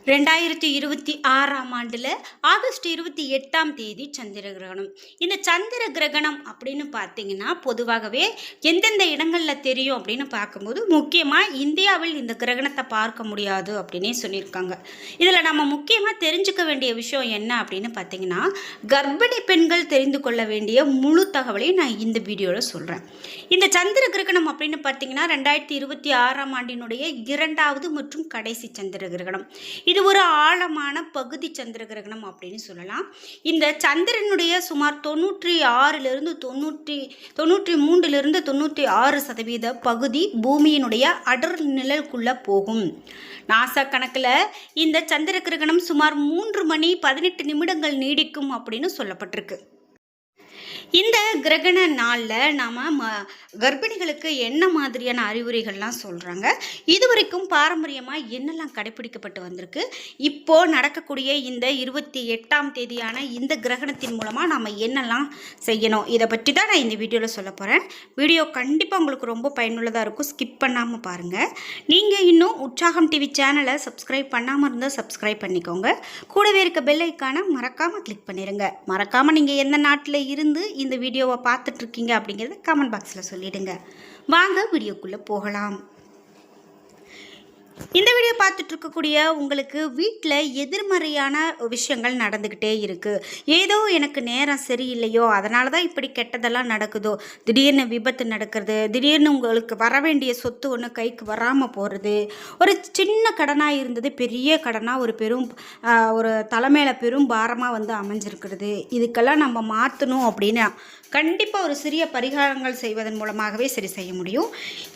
2026ஆம் ஆண்டில் ஆகஸ்ட் 28ஆம் தேதி சந்திர கிரகணம். இந்த சந்திர கிரகணம் அப்படின்னு பார்த்தீங்கன்னா பொதுவாகவே எந்தெந்த இடங்களில் தெரியும் அப்படின்னு பார்க்கும்போது முக்கியமாக இந்தியாவில் இந்த கிரகணத்தை பார்க்க முடியாது அப்படின்னே சொல்லியிருக்காங்க. இதில் நம்ம முக்கியமாக தெரிஞ்சுக்க வேண்டிய விஷயம் என்ன அப்படின்னு பார்த்தீங்கன்னா, கர்ப்பிணி பெண்கள் தெரிந்து கொள்ள வேண்டிய முழு தகவலையும் நான் இந்த வீடியோவில் சொல்கிறேன். இந்த சந்திர கிரகணம் அப்படின்னு பார்த்தீங்கன்னா 2026ஆம் ஆண்டினுடைய 2வது மற்றும் கடைசி சந்திர கிரகணம். இது ஒரு ஆழமான பகுதி சந்திர கிரகணம் அப்படின்னு சொல்லலாம். இந்த சந்திரனுடைய சுமார் 96லிருந்து 96% பகுதி பூமியினுடைய அடர் நிழலுக்குள்ள போகும். நாசா கணக்கில் இந்த சந்திர கிரகணம் சுமார் 3 மணி 18 நிமிடங்கள் நீடிக்கும் அப்படின்னு சொல்லப்பட்டிருக்கு. இந்த கிரகண நாளில் நாம் கர்ப்பிணிகளுக்கு என்ன மாதிரியான அறிவுரைகள்லாம் சொல்கிறாங்க, இதுவரைக்கும் பாரம்பரியமாக என்னெல்லாம் கடைபிடிக்கப்பட்டு வந்திருக்கு, இப்போது நடக்கக்கூடிய இந்த 28ஆம் தேதியான இந்த கிரகணத்தின் மூலமாக நாம் என்னெல்லாம் செய்யணும், இதை பற்றி தான் நான் இந்த வீடியோவில் சொல்ல போகிறேன். வீடியோ கண்டிப்பாக உங்களுக்கு ரொம்ப பயனுள்ளதாக இருக்கும், ஸ்கிப் பண்ணாமல் பாருங்கள். நீங்கள் இன்னும் உற்சாகம் டிவி சேனலை சப்ஸ்கிரைப் பண்ணாமல் இருந்தால் சப்ஸ்கிரைப் பண்ணிக்கோங்க. கூடவே இருக்க பெல் ஐக்கானை மறக்காமல் கிளிக் பண்ணிடுங்க. மறக்காமல் நீங்கள் எந்த நாட்டில் இருந்து இந்த வீடியோவை பார்த்துட்ருக்கீங்க அப்படிங்கிறத கமெண்ட் பாக்ஸில் சொல்லிடுங்க. வாங்க வீடியோக்குள்ளே போகலாம். இந்த வீடியோ பார்த்துட்டு இருக்கக்கூடிய உங்களுக்கு வீட்டில் எதிர்மறையான விஷயங்கள் நடந்துக்கிட்டே இருக்குது. ஏதோ எனக்கு நேரம் சரியில்லையோ, அதனால தான் இப்படி கெட்டதெல்லாம் நடக்குதோ, திடீர்னு விபத்து நடக்கிறது, திடீர்னு உங்களுக்கு வர வேண்டிய சொத்து ஒன்று கைக்கு வராமல் போகிறது, ஒரு சின்ன கடனாக இருந்தது பெரிய கடனாக ஒரு தலைமையில் பெரும் பாரமாக வந்து அமைஞ்சிருக்கிறது. இதுக்கெல்லாம் நம்ம மாற்றணும் அப்படின்னா கண்டிப்பாக ஒரு சிறிய பரிகாரங்கள் செய்வதன் மூலமாகவே சரி செய்ய முடியும்.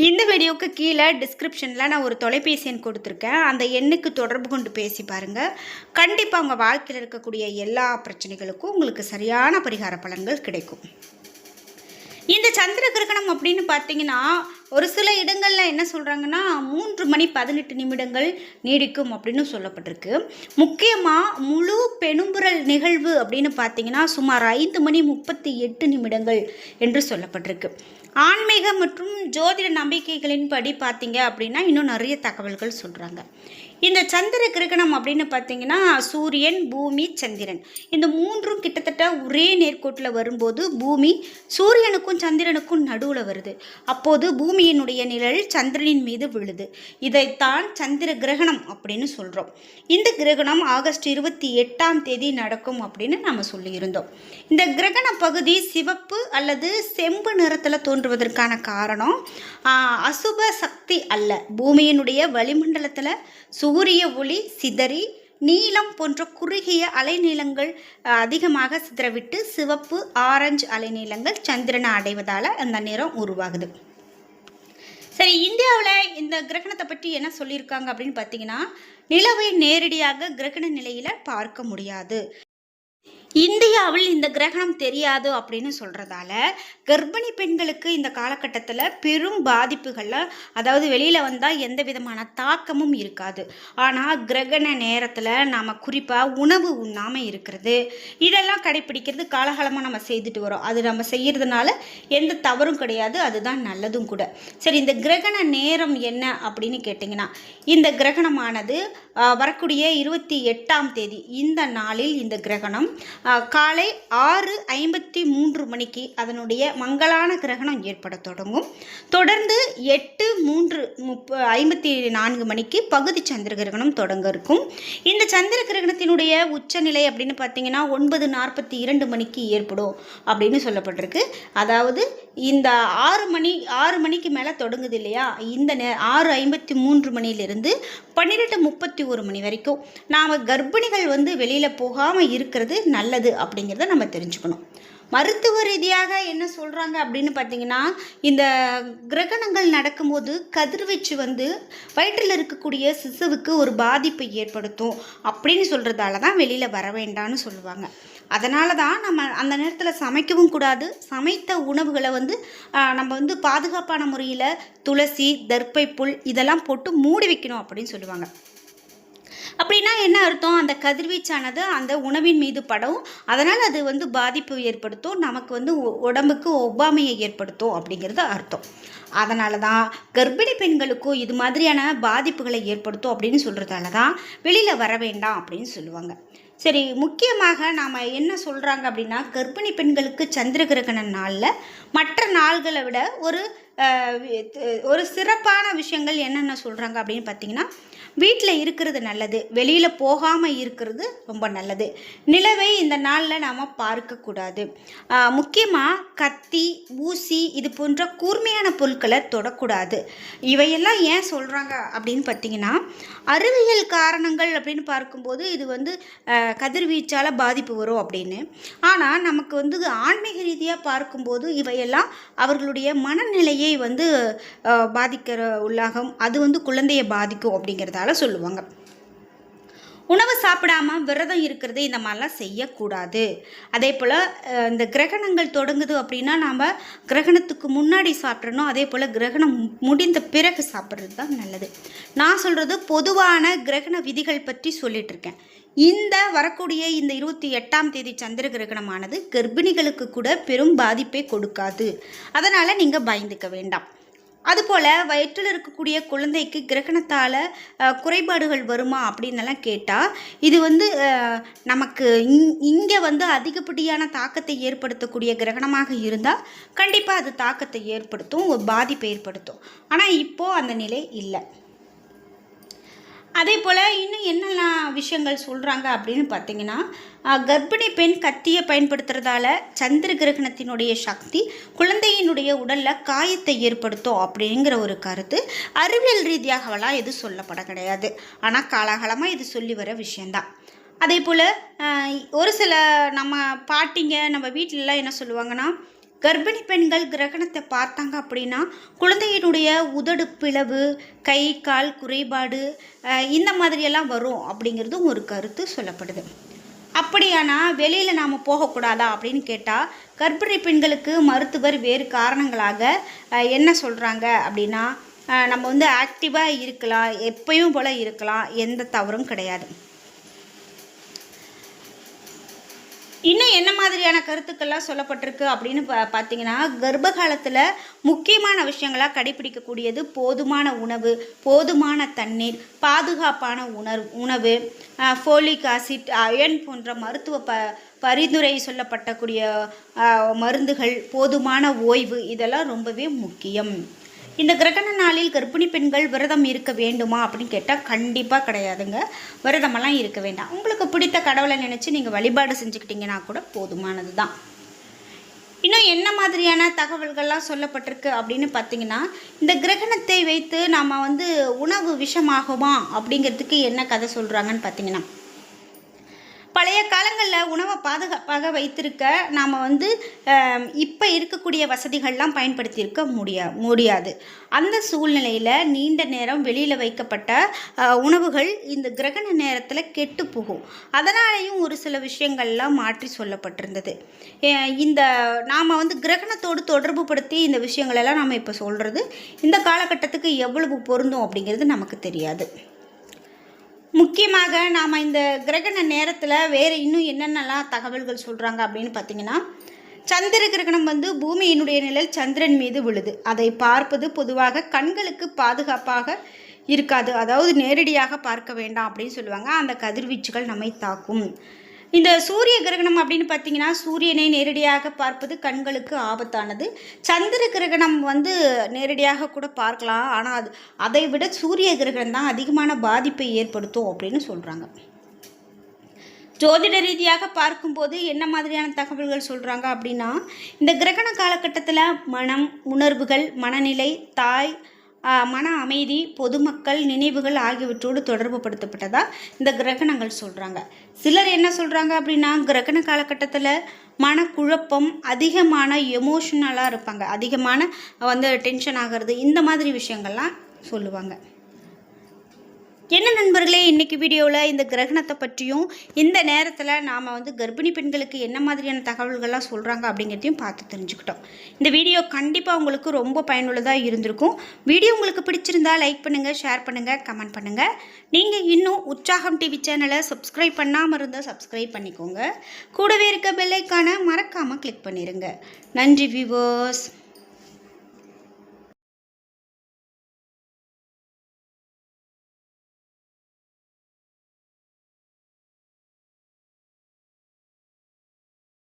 இந்த வீடியோவுக்கு கீழே டிஸ்கிரிப்ஷனில் நான் ஒரு தொலைபேசி எண் கொடுத்துருக்கேன். அந்த எண்ணுக்கு தொடர்பு கொண்டு பேசி பாருங்கள். கண்டிப்பாக உங்கள் வாழ்க்கையில் இருக்கக்கூடிய எல்லா பிரச்சனைகளுக்கும் உங்களுக்கு சரியான பரிகார பலன்கள் கிடைக்கும். இந்த சந்திர கிரகணம் அப்படின்னு பார்த்தீங்கன்னா ஒரு சில இடங்களில் என்ன சொல்கிறாங்கன்னா 3 மணி 18 நிமிடங்கள் நீடிக்கும் அப்படின்னு சொல்லப்பட்டிருக்கு. முக்கியமாக முழு பெரும்புறல் நிகழ்வு அப்படின்னு பார்த்தீங்கன்னா சுமார் 5 மணி 38 நிமிடங்கள் என்று சொல்லப்பட்டிருக்கு. ஆன்மீக மற்றும் ஜோதிட நம்பிக்கைகளின்படி பார்த்தீங்க அப்படின்னா இன்னும் நிறைய தகவல்கள் சொல்கிறாங்க. இந்த சந்திர கிரகணம் அப்படின்னு பார்த்தீங்கன்னா சூரியன், பூமி, சந்திரன் இந்த மூன்றும் கிட்டத்தட்ட ஒரே நேர்கோட்டில் வரும்போது பூமி சூரியனுக்கும் சந்திரனுக்கும் நடுவில் வருது. அப்போது பூமியினுடைய நிழல் சந்திரனின் மீது விழுது. இதைத்தான் சந்திர கிரகணம் அப்படின்னு சொல்கிறோம். இந்த கிரகணம் ஆகஸ்ட் 28ஆம் தேதி நடக்கும் அப்படின்னு நம்ம சொல்லியிருந்தோம். இந்த கிரகண பகுதி சிவப்பு அல்லது செம்பு நிறத்தில் தோன்றுவதற்கான காரணம் அசுப சக்தி அல்ல. பூமியினுடைய வளிமண்டலத்தில் சூரிய ஒளி சிதறி நீலம் போன்ற குறுகிய அலைநீளங்கள் அதிகமாக சிதறவிட்டு சிவப்பு ஆரஞ்சு அலைநீளங்கள் சந்திரனை அடைவதால் அந்த நிறம் உருவாகுது. சரி, இந்தியாவில் இந்த கிரகணத்தை பற்றி என்ன சொல்லியிருக்காங்க அப்படின்னு பார்த்தீங்கன்னா, நிலவை நேரடியாக கிரகண நிலையில் பார்க்க முடியாது. இந்தியாவில் இந்த கிரகணம் தெரியாது அப்படின்னு சொல்கிறதால கர்ப்பிணி பெண்களுக்கு இந்த காலகட்டத்தில் பெரும் பாதிப்புகளில், அதாவது வெளியில் வந்தால் எந்த விதமான தாக்கமும் இருக்காது. ஆனால் கிரகண நேரத்தில் நாம் குறிப்பாக உணவு உண்ணாமல் இருக்கிறது, இதெல்லாம் கடைப்பிடிக்கிறது காலகாலமாக நம்ம செய்துட்டு வரோம். அது நம்ம செய்கிறதுனால எந்த தவறும் கிடையாது, அதுதான் நல்லதும் கூட. சரி, இந்த கிரகண நேரம் என்ன அப்படின்னு கேட்டிங்கன்னா, இந்த கிரகணமானது வரக்கூடிய 28ஆம் தேதி இந்த நாளில் இந்த கிரகணம் காலை 6:53 மணிக்கு அதனுடைய மங்களான கிரகணம் ஏற்பட தொடங்கும். தொடர்ந்து 8:54 மணிக்கு பகுதி சந்திர கிரகணம் தொடங்க இருக்கும். இந்த சந்திர கிரகணத்தினுடைய உச்சநிலை அப்படின்னு பார்த்தீங்கன்னா 9:42 மணிக்கு ஏற்படும் அப்படின்னு சொல்லப்பட்டிருக்கு. அதாவது இந்த 6 மணிக்கு மேலே தொடங்குது இல்லையா, இந்த 6:53 மணியிலிருந்து 12:31 மணி வரைக்கும் நாம் கர்ப்பிணிகள் வந்து வெளியில் போகாமல் இருக்கிறது நல்லது அப்படிங்கிறத நம்ம தெரிஞ்சுக்கணும். மருத்துவ ரீதியாக என்ன சொல்கிறாங்க அப்படின்னு பார்த்தீங்கன்னா, இந்த கிரகணங்கள் நடக்கும்போது கதிர்வீச்சு வந்து வயிற்றில் இருக்கக்கூடிய சிசுவுக்கு ஒரு பாதிப்பை ஏற்படுத்தும் அப்படின்னு சொல்கிறதால தான் வெளியில் வர வேண்டாம்னு சொல்லுவாங்க. அதனால தான் நம்ம அந்த நேரத்தில் சமைக்கவும் கூடாது. சமைத்த உணவுகளை வந்து நம்ம வந்து பாதுகாப்பான முறையில் துளசி, தர்ப்பை புல் இதெல்லாம் போட்டு மூடி வைக்கணும் அப்படின்னு சொல்லுவாங்க. அப்படின்னா என்ன அர்த்தம்? அந்த கதிர்வீச்சானது அந்த உணவின் மீது படும். அதனால் அது வந்து பாதிப்பு ஏற்படுத்தும். நமக்கு வந்து உடம்புக்கு ஒவ்வாமையை ஏற்படுத்தும் அப்படிங்கிறது அர்த்தம். அதனால தான் கர்ப்பிணி பெண்களுக்கும் இது மாதிரியான பாதிப்புகளை ஏற்படுத்தும் அப்படின்னு சொல்கிறதால தான் வெளியில் வர வேண்டாம் அப்படின்னு சொல்லுவாங்க. சரி, முக்கியமாக நாம் என்ன சொல்கிறாங்க அப்படின்னா, கர்ப்பிணி பெண்களுக்கு சந்திர கிரகண நாளில் மற்ற நாள்களை விட ஒரு சிறப்பான விஷயங்கள் என்னென்ன சொல்கிறாங்க அப்படின்னு பார்த்தீங்கன்னா, வீட்டில் இருக்கிறது நல்லது, வெளியில் போகாமல் இருக்கிறது ரொம்ப நல்லது. நிலவை இந்த நாளில் நாம் பார்க்கக்கூடாது. முக்கியமாக கத்தி, ஊசி இது போன்ற கூர்மையான பொருட்களை தொடக்கூடாது. இவையெல்லாம் ஏன் சொல்கிறாங்க அப்படின்னு பார்த்தீங்கன்னா, அறிவியல் காரணங்கள் அப்படின்னு பார்க்கும்போது இது வந்து கதிர்வீச்சால் பாதிப்பு வரும் அப்படின்னு. ஆனால் நமக்கு வந்து ஆன்மீக ரீதியாக பார்க்கும்போது இவையெல்லாம் அவர்களுடைய மனநிலையை வந்து பாதிக்கிற உள்ளாகும். அது வந்து குழந்தையை பாதிக்கும் அப்படிங்கிறதால சொல்லுவாங்க. உணவு சாப்பிடாமல் விரதம் இருக்கிறது இந்த மாதிரிலாம் செய்யக்கூடாது. அதே போல் இந்த கிரகணங்கள் தொடங்குது அப்படின்னா நாம் கிரகணத்துக்கு முன்னாடி சாப்பிட்றணும். அதே போல் கிரகணம் முடிந்த பிறகு சாப்பிட்றது தான் நல்லது. நான் சொல்கிறது பொதுவான கிரகண விதிகள் பற்றி சொல்லிகிட்ருக்கேன். வரக்கூடிய இந்த 28ஆம் தேதி சந்திர கிரகணமானது கர்ப்பிணிகளுக்கு கூட பெரும் பாதிப்பை கொடுக்காது. அதனால் நீங்கள் பயந்துக்க வேண்டாம். அதுபோல் வயிற்றில் இருக்கக்கூடிய குழந்தைக்கு கிரகணத்தால் குறைபாடுகள் வருமா அப்படின்னெல்லாம் கேட்டால், இது வந்து நமக்கு இங்கே வந்து அதிகப்படியான தாக்கத்தை ஏற்படுத்தக்கூடிய கிரகணமாக இருந்தால் கண்டிப்பாக அது தாக்கத்தை ஏற்படுத்தும், ஒரு பாதிப்பை ஏற்படுத்தும். ஆனால் இப்போது அந்த நிலை இல்லை. அதே போல் இன்னும் என்னெல்லாம் விஷயங்கள் சொல்கிறாங்க அப்படின்னு பார்த்தீங்கன்னா, கர்ப்பிணி பெண் கத்தியை பயன்படுத்துகிறதால சந்திர கிரகணத்தினுடைய சக்தி குழந்தையினுடைய உடலில் காயத்தை ஏற்படுத்தும் அப்படிங்கிற ஒரு கருத்து அறிவியல் ரீதியாகவெல்லாம் எதுவும் சொல்லப்பட கிடையாது. ஆனால் காலகாலமாக இது சொல்லி வர விஷயந்தான். அதே போல் ஒரு சில நம்ம பாட்டிங்க நம்ம வீட்டிலலாம் என்ன சொல்லுவாங்கன்னா, கர்ப்பிணி பெண்கள் கிரகணத்தை பார்த்தாங்க அப்படின்னா குழந்தையினுடைய உதடு பிளவு, கை கால் குறைபாடு இந்த மாதிரியெல்லாம் வரும் அப்படிங்கிறதும் ஒரு கருத்து சொல்லப்படுது. அப்படியானா வெளியில் நாம் போகக்கூடாதா அப்படின்னு கேட்டால், கர்ப்பிணி பெண்களுக்கு மருத்துவர் வேறு காரணங்களாக என்ன சொல்கிறாங்க அப்படின்னா, நம்ம வந்து ஆக்டிவாக இருக்கலாம், எப்பயும் போல் இருக்கலாம், எந்த தவறும் கிடையாது. இன்னும் என்ன மாதிரியான கருத்துக்கள்லாம் சொல்லப்பட்டிருக்கு அப்படின்னு பார்த்தீங்கன்னா, கர்ப்ப காலத்தில் முக்கியமான விஷயங்களாக கடைபிடிக்கக்கூடியது போதுமான உணவு, போதுமான தண்ணீர், பாதுகாப்பான உணவு, ஃபோலிக் ஆசிட், அயன் போன்ற மருத்துவ பரிந்துரை சொல்லப்பட்டக்கூடிய மருந்துகள், போதுமான ஓய்வு இதெல்லாம் ரொம்பவே முக்கியம். இந்த கிரகண நாளில் கர்ப்பிணி பெண்கள் விரதம் இருக்க வேண்டுமா அப்படின்னு கேட்டால் கண்டிப்பாக கிடையாதுங்க. விரதமெல்லாம் இருக்க வேண்டாம். உங்களுக்கு பிடித்த கடவுளை நினச்சி நீங்கள் வழிபாடு செஞ்சுக்கிட்டிங்கன்னா கூட போதுமானது தான். இன்னும் என்ன மாதிரியான தகவல்கள்லாம் சொல்லப்பட்டிருக்கு அப்படின்னு பார்த்தீங்கன்னா, இந்த கிரகணத்தை வைத்து நாம் வந்து உணவு விஷமாகுமா அப்படிங்கிறதுக்கு என்ன கதை சொல்கிறாங்கன்னு பார்த்தீங்கன்னா, பழைய காலங்களில் உணவை பாதுகாப்பாக வைத்திருக்க நாம் வந்து இப்போ இருக்கக்கூடிய வசதிகள்லாம் பயன்படுத்தியிருக்க முடியாது. அந்த சூழ்நிலையில் நீண்ட நேரம் வெளியில் வைக்கப்பட்ட உணவுகள் இந்த கிரகண நேரத்தில் கெட்டு போகும். அதனாலேயும் ஒரு சில விஷயங்கள்லாம் மாற்றி சொல்லப்பட்டிருந்தது. நாம் வந்து கிரகணத்தோடு தொடர்பு படுத்தி இந்த விஷயங்களெல்லாம் நாம் இப்போ சொல்கிறது இந்த காலகட்டத்துக்கு எவ்வளவு பொருந்தும் அப்படிங்கிறது நமக்கு தெரியாது. முக்கியமாக நாம் இந்த கிரகண நேரத்தில் வேறு இன்னும் என்னென்னலாம் தகவல்கள் சொல்கிறாங்க அப்படின்னு பார்த்தீங்கன்னா, சந்திர கிரகணம் வந்து பூமியினுடைய நிழல் சந்திரன் மீது விழுது. அதை பார்ப்பது பொதுவாக கண்களுக்கு பாதுகாப்பாக இருக்காது. அதாவது நேரடியாக பார்க்க வேண்டாம் அப்படின்னு சொல்லுவாங்க. அந்த கதிர்வீச்சுகள் நம்மை தாக்கும். இந்த சூரிய கிரகணம் அப்படின்னு பார்த்தீங்கன்னா, சூரியனை நேரடியாக பார்ப்பது கண்களுக்கு ஆபத்தானது. சந்திர கிரகணம் வந்து நேரடியாக கூட பார்க்கலாம். ஆனால் அதை விட சூரிய கிரகணம் தான் அதிகமான பாதிப்பை ஏற்படுத்தும் அப்படின்னு சொல்கிறாங்க. ஜோதிட ரீதியாக பார்க்கும்போது என்ன மாதிரியான தகவல்கள் சொல்கிறாங்க அப்படின்னா, இந்த கிரகண காலகட்டத்தில் மனம், உணர்வுகள், மனநிலை, மன அமைதி, பொதுமக்கள், நினைவுகள் ஆகியவற்றோடு தொடர்பு படுத்தப்பட்டதாக இந்த கிரகணங்கள் சொல்கிறாங்க. சிலர் என்ன சொல்கிறாங்க அப்படின்னா, கிரகண காலகட்டத்தில் மனக்குழப்பம், அதிகமான எமோஷ்னலாக இருப்பாங்க, அதிகமான வந்து டென்ஷன் ஆகிறது, இந்த மாதிரி விஷயங்கள்லாம் சொல்லுவாங்க. என்ன நண்பர்களே, இன்றைக்கி வீடியோவில் இந்த கிரகணத்தை பற்றியும் இந்த நேரத்தில் நாம் கர்ப்பிணி பெண்களுக்கு என்ன மாதிரியான தகவல்கள்லாம் சொல்கிறாங்க அப்படிங்கிறதையும் பார்த்து தெரிஞ்சுக்கிட்டோம். இந்த வீடியோ கண்டிப்பாக உங்களுக்கு ரொம்ப பயனுள்ளதாக இருந்திருக்கும். வீடியோ உங்களுக்கு பிடிச்சிருந்தா லைக் பண்ணுங்கள், ஷேர் பண்ணுங்கள், கமெண்ட் பண்ணுங்கள். நீங்கள் இன்னும் உற்சாகம் டிவி சேனலை சப்ஸ்கிரைப் பண்ணாமல் இருந்தால் சப்ஸ்கிரைப் பண்ணிக்கோங்க. கூடவே இருக்க பெல் ஐக்கானை மறக்காமல் கிளிக் பண்ணிடுங்க. நன்றி வியூவர்ஸ்.